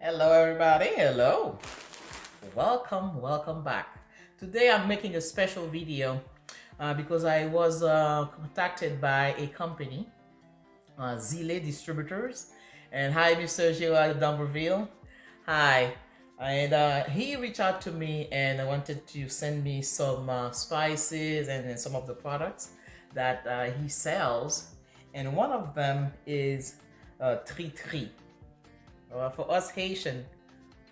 Hello, everybody. Hello. Welcome back. Today I'm making a special video because I was contacted by a company, Zile Distributors. And hi, Mr. Gerard Dumberville. Hi. And he reached out to me and wanted to send me some spices and some of the products that he sells. And one of them is Tritri. For us Haitian,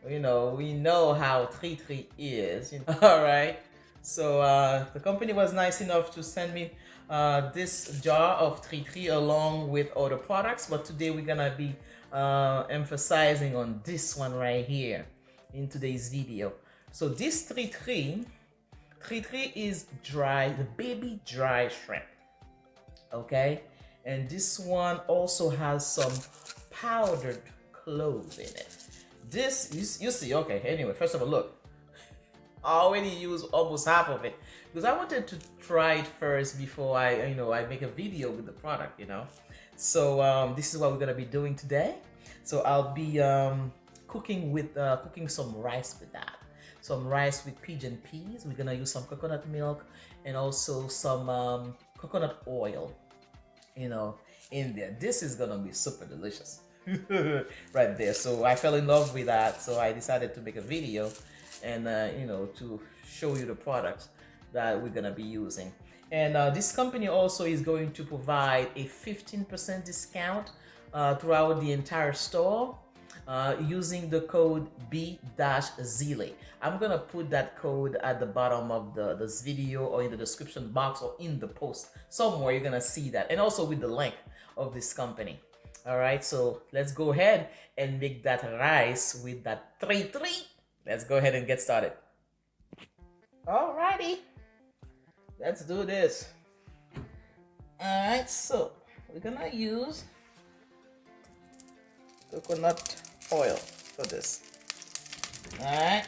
we know how Tritri is. All right. So the company was nice enough to send me this jar of Tritri along with other products. But today we're gonna be emphasizing on this one right here in today's video. So this Tritri is dry, the baby dry shrimp. Okay, and this one also has some powdered cloves in it. This you see. Okay, anyway, first of all, look, I already used almost half of it because I wanted to try it first before I make a video with the product. So this is what we're gonna be doing today. So I'll be cooking some rice with that. Some rice with pigeon peas. We're gonna use some coconut milk and also some coconut oil, in there. This is gonna be super delicious. Right there. So I fell in love with that, so I decided to make a video and to show you the products that we're gonna be using. And this company also is going to provide a 15% discount throughout the entire store using the code B-Zile. I'm gonna put that code at the bottom of this video or in the description box or in the post somewhere. You're gonna see that, and also with the link of this company. All right, so let's go ahead and make that rice with that Tritri. Let's go ahead and get started. Alrighty, let's do this. All right, so we're gonna use coconut oil for this. All right,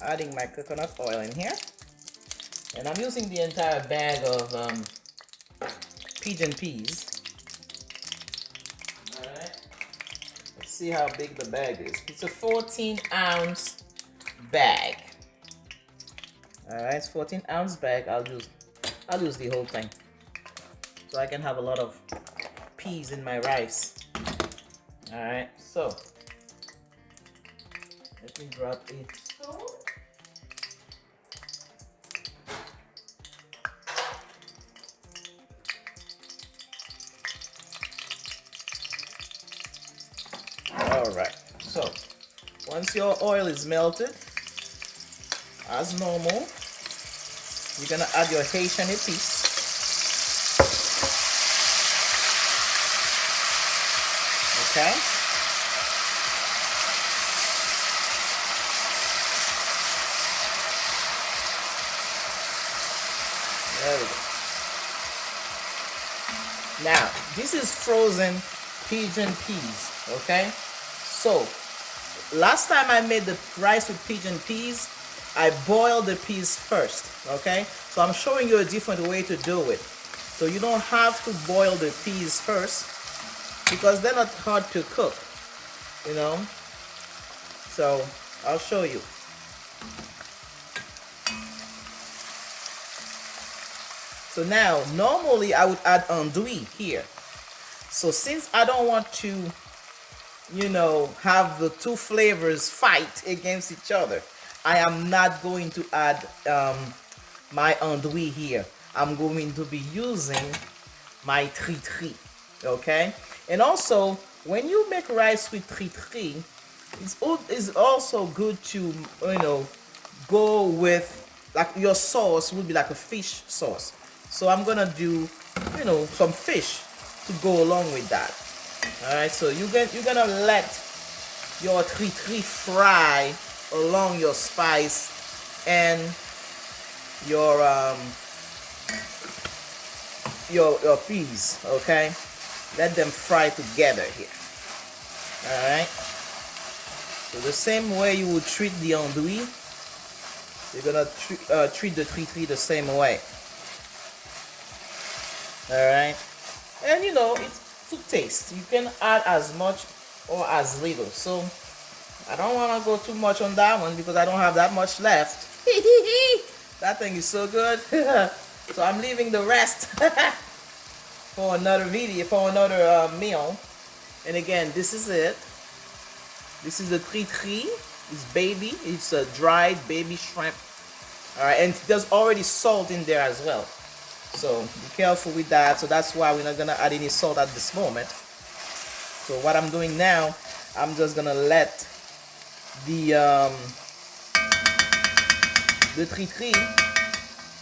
I'm adding my coconut oil in here, and I'm using the entire bag of pigeon peas. All right, let's see how big the bag is. It's a 14-ounce bag. All right, it's 14-ounce bag. I'll use the whole thing so I can have a lot of peas in my rice. All right, so let me drop it. Alright, so once your oil is melted, as normal, you're gonna add your Haitian épices. Okay? There we go. Now, this is frozen pigeon peas, okay? So, last time I made the rice with pigeon peas, I boiled the peas first, okay? So I'm showing you a different way to do it. So you don't have to boil the peas first because they're not hard to cook, So I'll show you. So now, normally I would add andouille here. So since I don't want to have the two flavors fight against each other, I am not going to add my andouille here. I'm going to be using my Tritri, okay? And also, when you make rice with Tritri, it's also good to, go with, like, your sauce would be like a fish sauce. So I'm gonna do, some fish to go along with that. All right, so you're gonna let your Tritri fry along your spice and your peas. Okay, let them fry together here. All right. So the same way you would treat the andouille, you're gonna treat the Tritri the same way. All right, and it's to taste. You can add as much or as little. So I don't want to go too much on that one because I don't have that much left. That thing is so good. So I'm leaving the rest for another video, for another meal. And again, this is it. This is the Tritri. It's baby. It's a dried baby shrimp. All right, and there's already salt in there as well. So be careful with that. So that's why we're not gonna add any salt at this moment. So what I'm doing now, I'm just gonna let the Tritri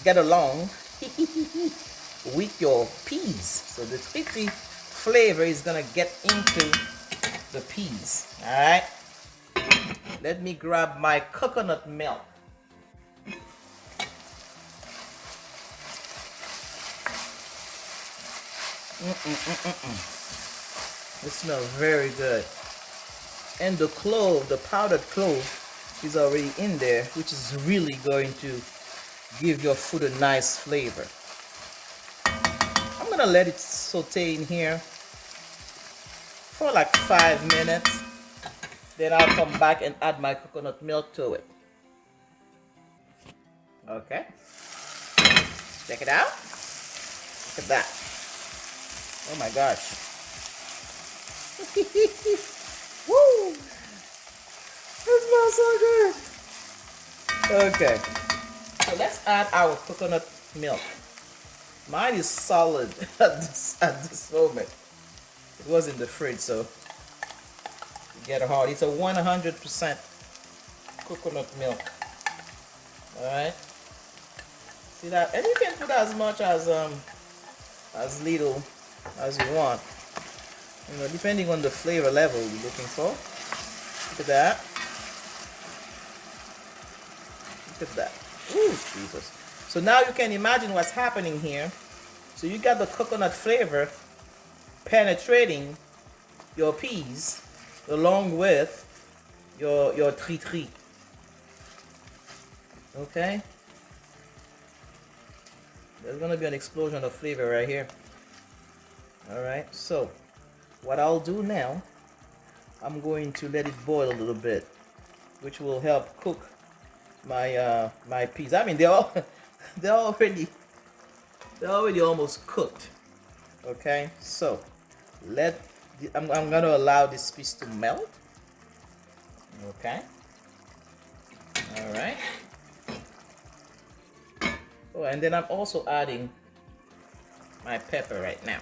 get along with your peas. So the Tritri flavor is gonna get into the peas. All right. Let me grab my coconut milk. It smells very good. And the clove, the powdered clove, is already in there, which is really going to give your food a nice flavor. I'm gonna let it saute in here for like 5 minutes. Then I'll come back and add my coconut milk to it. Okay. Check it out. Look at that. Oh my gosh. Woo! It smells so good. Okay. So let's add our coconut milk. Mine is solid at this moment. It was in the fridge, so get hard. It's a 100% coconut milk. Alright. See that? And you can put as much as little as you want. You know, depending on the flavor level you're looking for. Look at that. Look at that. Ooh, Jesus. So now you can imagine what's happening here. So you got the coconut flavor penetrating your peas along with your Tritri. Okay? There's gonna be an explosion of flavor right here. Alright, so what I'll do now, I'm going to let it boil a little bit, which will help cook my my peas. I mean, they're already almost cooked. Okay, so I'm gonna allow this piece to melt. Okay. All right. Oh, and then I'm also adding my pepper right now.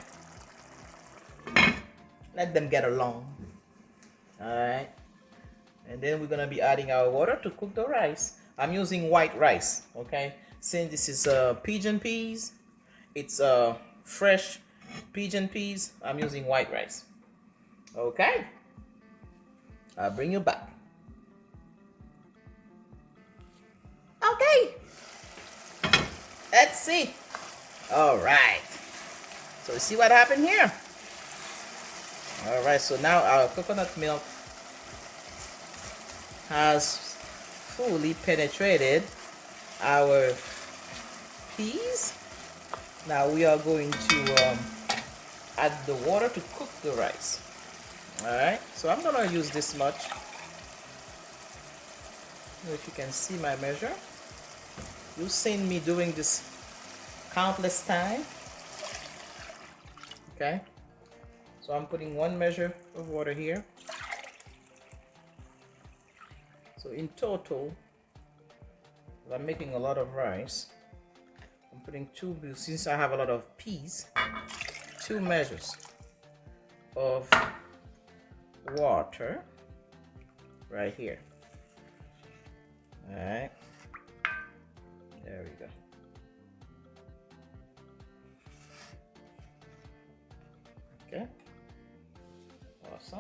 Let them get along. All right. And then we're gonna be adding our water to cook the rice. I'm using white rice. Okay. Since this is pigeon peas, it's fresh pigeon peas. I'm using white rice. Okay. I'll bring you back. Okay. Let's see. All right. So see what happened here? All right. So now our coconut milk has fully penetrated our peas. Now we are going to add the water to cook the rice. All right. So I'm gonna use this much. I don't know if you can see my measure. You've seen me doing this countless times. Okay. So I'm putting 1 measure of water here. So in total, I'm making a lot of rice. I'm putting 2, since I have a lot of peas, 2 measures of water right here. All right. There we go. Okay. Awesome.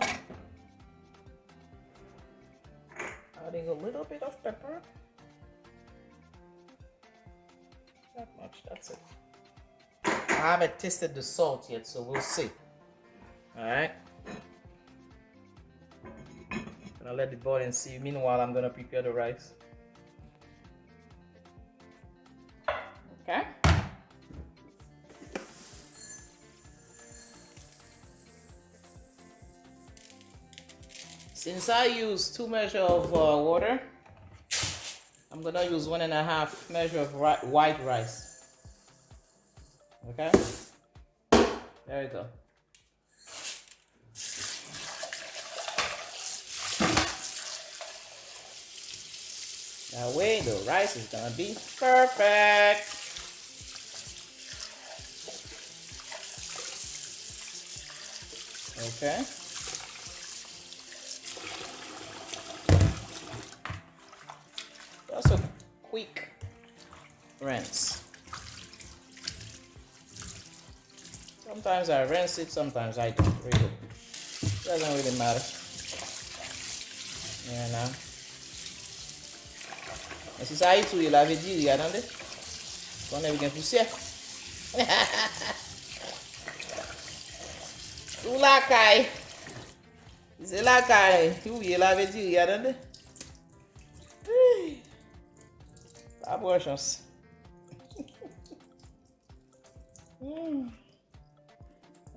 Adding a little bit of pepper. Not much, that's it. I haven't tasted the salt yet, so we'll see. Alright. Gonna let it boil and see. Meanwhile, I'm gonna prepare the rice. Okay. Since I use 2 measures of water, I'm gonna use 1.5 measure of white rice. Okay, there you go. That way the rice is gonna be perfect. Okay. Just a quick rinse. Sometimes I rinse it, sometimes I don't. Really, doesn't really matter. You know. Et c'est ça, il avait dit, regardez. On a bien poussière. Ou la caille. C'est la caille. Oui, il avait dit, regardez. Pas bonne chance.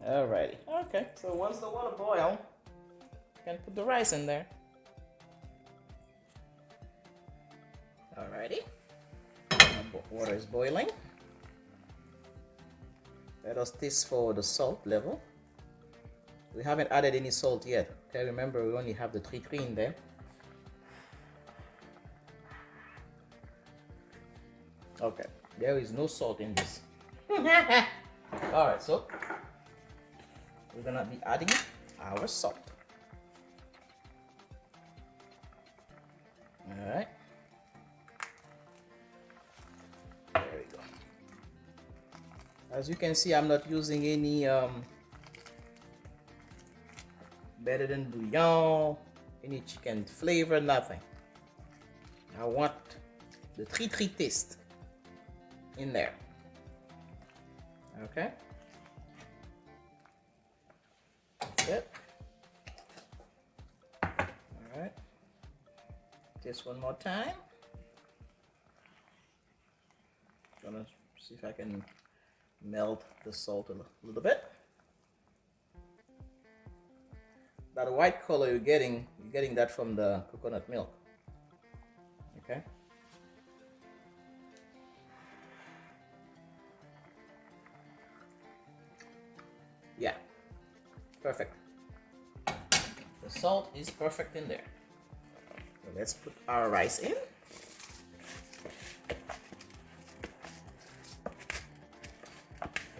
Alrighty. Okay, so once the water boils, you can put the rice in there. Alrighty. Water is boiling. Let us taste for the salt level. We haven't added any salt yet. Okay, remember we only have the Tritri in there. Okay, there is no salt in this. Alright, so we're gonna be adding our salt. Alright. There we go. As you can see, I'm not using any better than bouillon, any chicken flavor, nothing. I want the Tritri taste in there. Okay. That's it. Alright. Just one more time. Gonna see if I can melt the salt a little bit. That white color you're getting that from the coconut milk. Okay. Yeah, perfect. The salt is perfect in there. So let's put our rice in.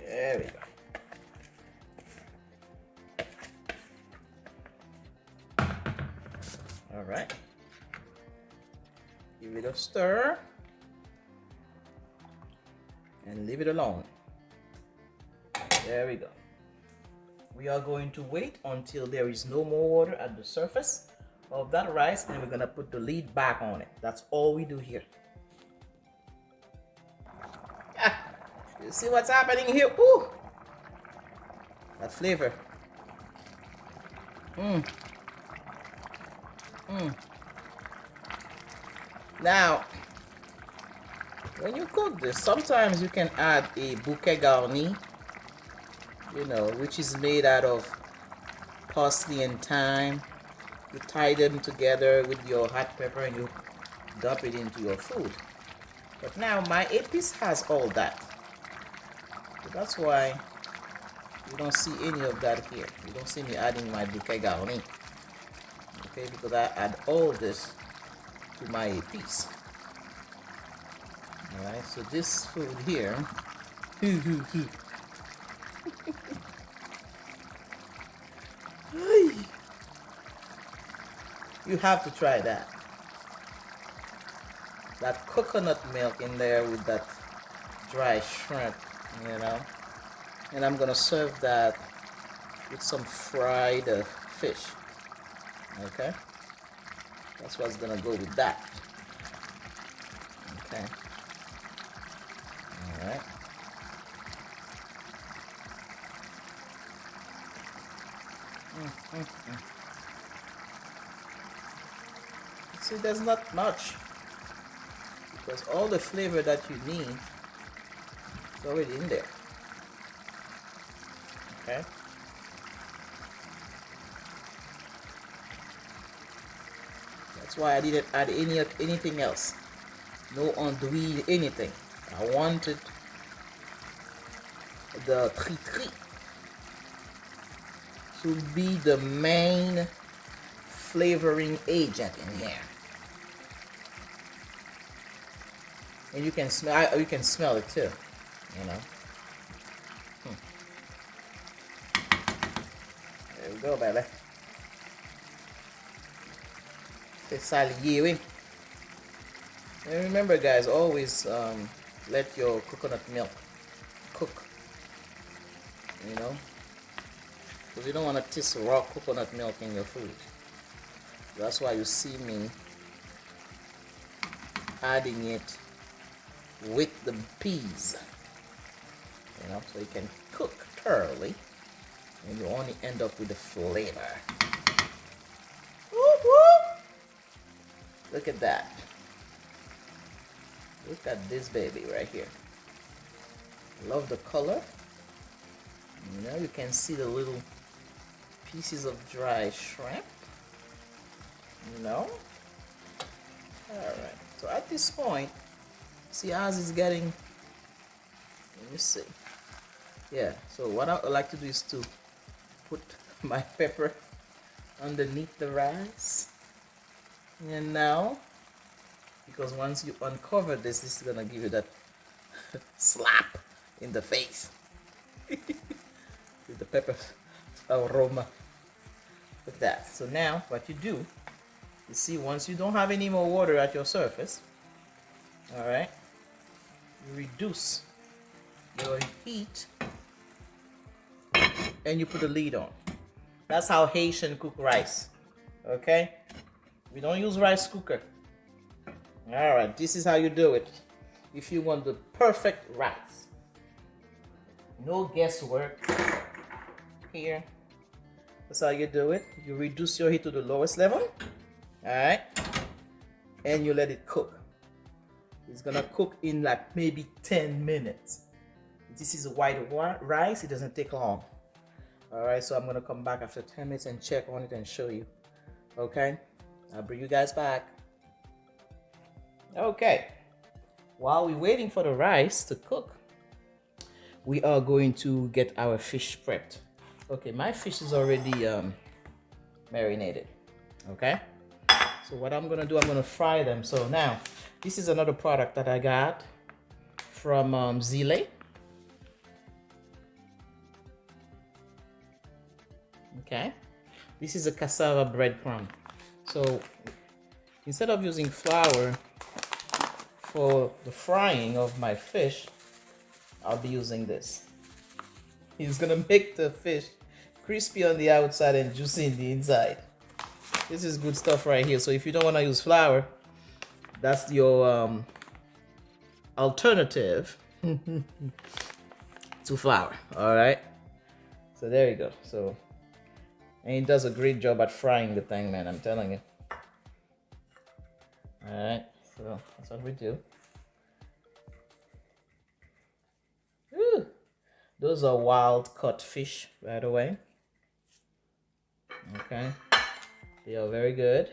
There we go. All right. Give it a stir and leave it alone. There we go. We are going to wait until there is no more water at the surface of that rice, and we're gonna put the lid back on it. That's all we do here. Ah, you see what's happening here? Ooh, that flavor. Now, when you cook this, sometimes you can add a bouquet garni, you know, which is made out of parsley and thyme. You tie them together with your hot pepper and you dump it into your food. But now my épice has all that. So that's why you don't see any of that here. You don't see me adding my bouquet garni. Okay, because I add all this to my épice. Alright, so this food here. You have to try that. That coconut milk in there with that dry shrimp, you know. And I'm gonna serve that with some fried fish. Okay, that's what's gonna go with that. Okay. All right. See, there's not much because all the flavor that you need is already in there. Okay. That's why I didn't add anything else. No andouille, anything. I wanted the Tritri to be the main flavoring agent in here. And you can smell it too, you know. There we go, baby. C'est ça lié, oui. And remember, guys, always let your coconut milk cook. You know, because you don't want to taste raw coconut milk in your food. That's why you see me adding it with the peas. You know, so you can cook thoroughly, and you only end up with the flavor. Whoop, whoop. Look at that. Look at this baby right here. Love the color. You know, you can see the little pieces of dry shrimp. You know? Alright. So at this point, see ours is getting, let me see. Yeah, so what I like to do is to put my pepper underneath the rice. And now, because once you uncover this, this is gonna give you that slap in the face. With the pepper aroma. With that. So now what you do, you see, once you don't have any more water at your surface, alright, you reduce your heat and you put a lid on. That's how Haitian cook rice. Okay? We don't use rice cooker. Alright, this is how you do it. If you want the perfect rice. No guesswork here. That's how you do it. You reduce your heat to the lowest level. Alright. And you let it cook. It's gonna cook in like maybe 10 minutes. This is a white rice. It doesn't take long. Alright, so I'm gonna come back after 10 minutes and check on it and show you. Okay? I'll bring you guys back. Okay. While we're waiting for the rice to cook, we are going to get our fish prepped. Okay, my fish is already marinated. Okay? So what I'm gonna do, I'm gonna fry them. So now, this is another product that I got from Zile. Okay? This is a cassava breadcrumb. So instead of using flour for the frying of my fish, I'll be using this. It's gonna make the fish crispy on the outside and juicy in the inside. This is good stuff right here. So if you don't want to use flour, that's your alternative to flour. All right. So there you go. So, and it does a great job at frying the thing, man. I'm telling you. All right. So that's what we do. Woo. Those are wild caught fish, by the way. Okay. They are very good.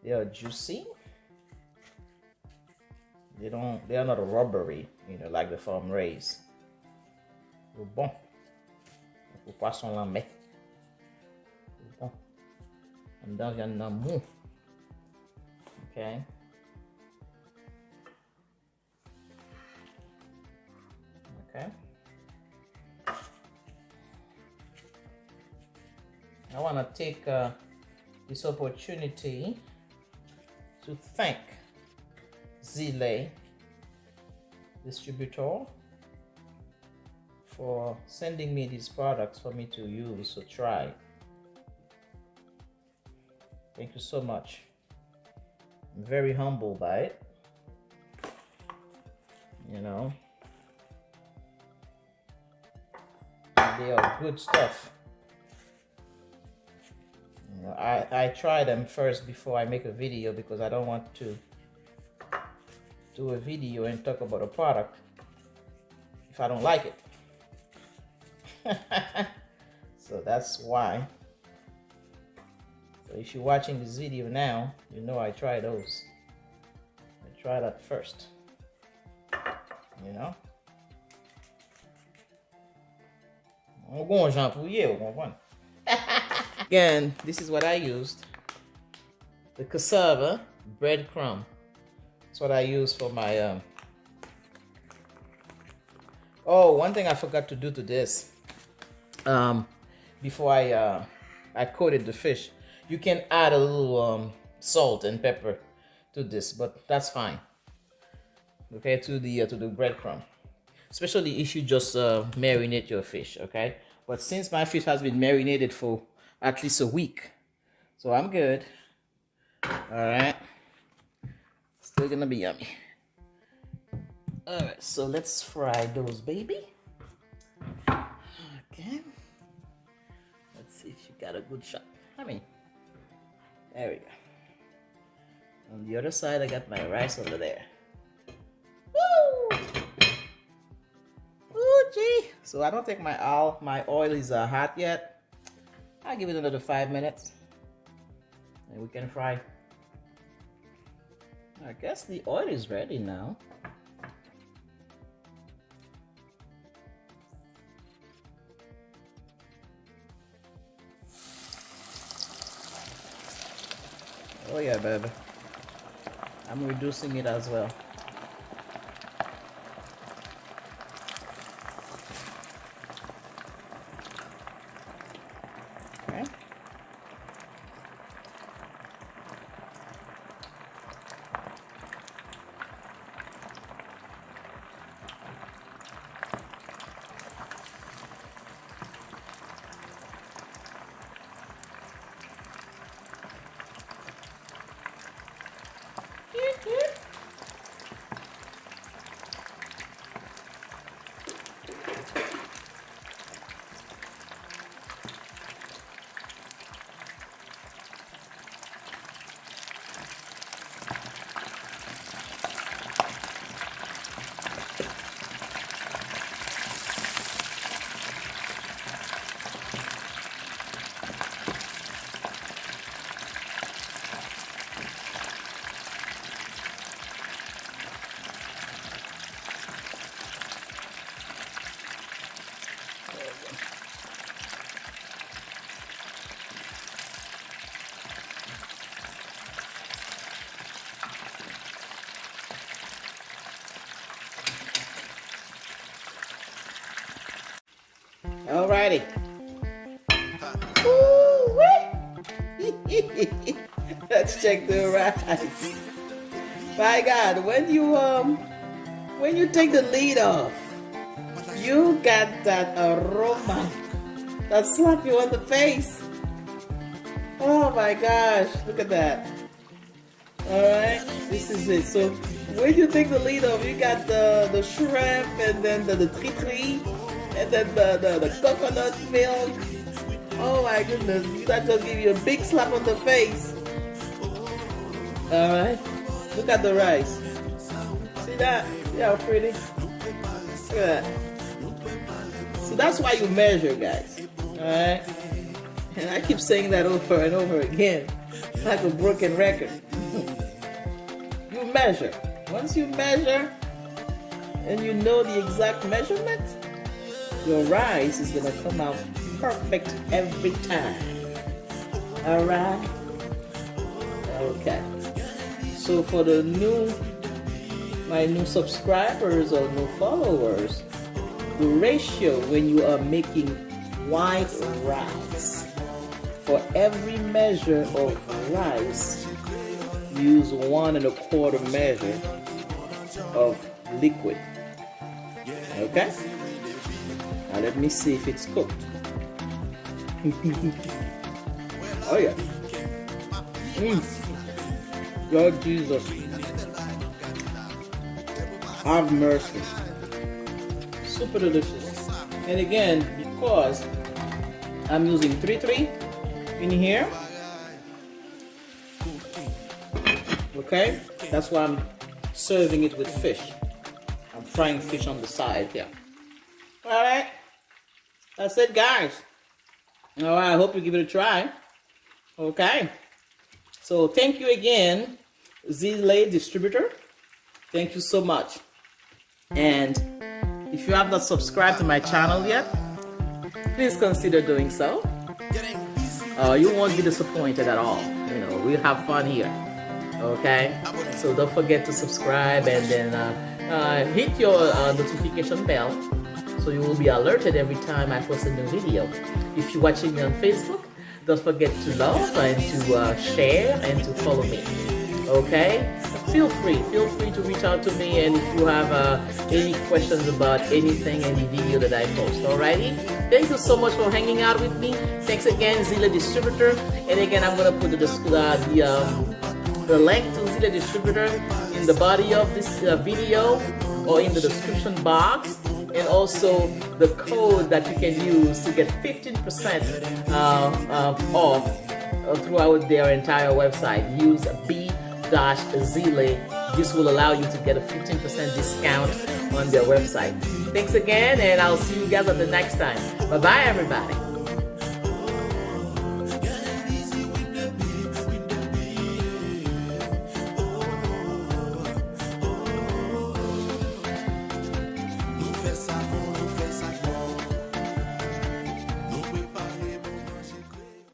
They are juicy. They are not rubbery, you know, like the farm raised. Bon. Le poisson lambé. Bon. And then il y en a mou. Okay. Okay. I want to take this opportunity to thank Zile distributor for sending me these products for me to use or try. Thank you so much. I'm very humbled by it. You know, they are good stuff. You know, I try them first before I make a video because I don't want to do a video and talk about a product if I don't like it. So that's why. So if you're watching this video now, you know I try those. I try that first. You know? Again, this is what I used. The cassava breadcrumb. That's what I use for my Oh, one thing I forgot to do to this. Before I coated the fish. You can add a little salt and pepper to this, but that's fine. Okay, to the breadcrumb. Especially if you just marinate your fish, okay? But since my fish has been marinated for at least a week, so I'm good. All right, still gonna be yummy. All right, so let's fry those, baby. Okay, let's see if you got a good shot. There we go. On the other side, I got my rice over there. Woo! Ooh, gee. So I don't think my oil is hot yet. I'll give it another 5 minutes, and we can fry. I guess the oil is ready now. Oh yeah, baby. I'm reducing it as well. Okay. Alrighty. Let's check the rice. My God, when you take the lid off, you got that aroma that slap you on the face. Oh my gosh, look at that. Alright, this is it. So when you take the lid off, you got the shrimp and then the Tritri and then the coconut milk. Oh my goodness, that just give you a big slap on the face. Alright, look at the rice. See that? See how pretty? Look at that. So that's why you measure, guys. Alright? And I keep saying that over and over again, like a broken record. You measure. Once you measure and you know the exact measurement, your rice is gonna come out perfect every time. Alright? Okay. So for my new subscribers or new followers, the ratio when you are making white rice, for every measure of rice, use 1 1/4 measure of liquid. Okay? Now let me see if it's cooked. Oh yeah. Lord Jesus, have mercy. Super delicious. And again, because I'm using Tritri in here, okay, that's why I'm serving it with fish. I'm frying fish on the side here. Alright, that's it, guys. Alright, I hope you give it a try. Okay. So thank you again, Zile Distributor. Thank you so much. And if you have not subscribed to my channel yet, please consider doing so. You won't be disappointed at all. You know, we have fun here. Okay? So don't forget to subscribe and then hit your notification bell so you will be alerted every time I post a new video. If you're watching me on Facebook, don't forget to love and to share and to follow me. Okay? Feel free to reach out to me, and if you have any questions about anything, any video that I post. Alrighty? Thank you so much for hanging out with me. Thanks again, Zile Distributor. And again, I'm gonna put the link to Zile Distributor in the body of this video or in the description box, and also the code that you can use to get 15% off throughout their entire website. Use B-Zile. This will allow you to get a 15% discount on their website. Thanks again, and I'll see you guys at the next time. Bye-bye, everybody.